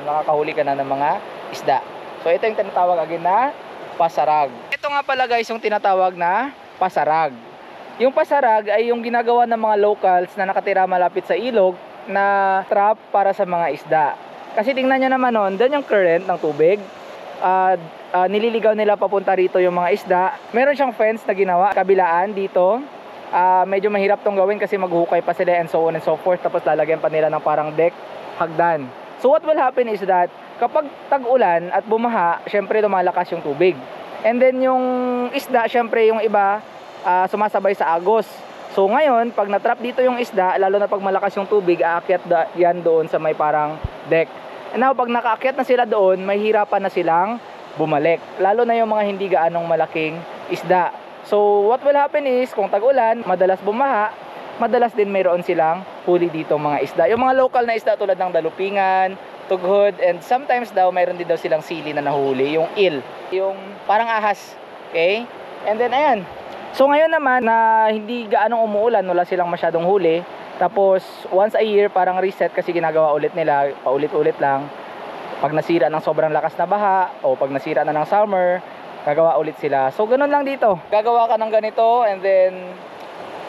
makakahuli ka na ng mga isda. So ito yung tinatawag again na pasarag. Ito nga pala guys yung tinatawag na pasarag. Yung pasarag ay yung ginagawa ng mga locals na nakatira malapit sa ilog na trap para sa mga isda. Kasi tingnan nyo naman nun, doon yung current ng tubig. Nililigaw nila papunta rito yung mga isda. Meron siyang fence na ginawa kabilaan dito. Medyo mahirap tong gawin kasi maghukay pa sila and so on and so forth. Tapos lalagyan pa nila ng parang deck, hagdan. So what will happen is that kapag tag-ulan at bumaha, syempre lumalakas yung tubig. And then yung isda, syempre yung iba sumasabay sa agos. So ngayon, pag natrap dito yung isda, lalo na pag malakas yung tubig, aakyat yan doon sa may parang deck. And now, pag nakaakyat na sila doon, may hirapan na silang bumalik. Lalo na yung mga hindi gaanong malaking isda. So what will happen is, kung tag-ulan, madalas bumaha, madalas din mayroon silang huli dito mga isda. Yung mga local na isda tulad ng dalupingan, tughod, and sometimes daw mayroon din daw silang sili na nahuli, yung eel, yung parang ahas. Okay? And then ayan. So ngayon naman na hindi gaanong umuulan, wala silang masyadong huli. Tapos once a year parang reset kasi ginagawa ulit nila, paulit-ulit lang. Pag nasira ng sobrang lakas na baha o pag nasira na ng summer, gagawa ulit sila. So ganun lang dito. Gagawa ka ng ganito and then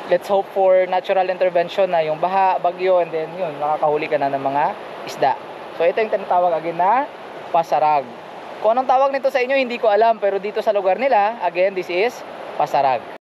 let's hope for natural intervention na yung baha, bagyo, and then yun, makakahuli ka na ng mga isda. So ito yung tinatawag again na pasarag. Kung anong tawag nito sa inyo hindi ko alam, pero dito sa lugar nila, again, this is pasarag.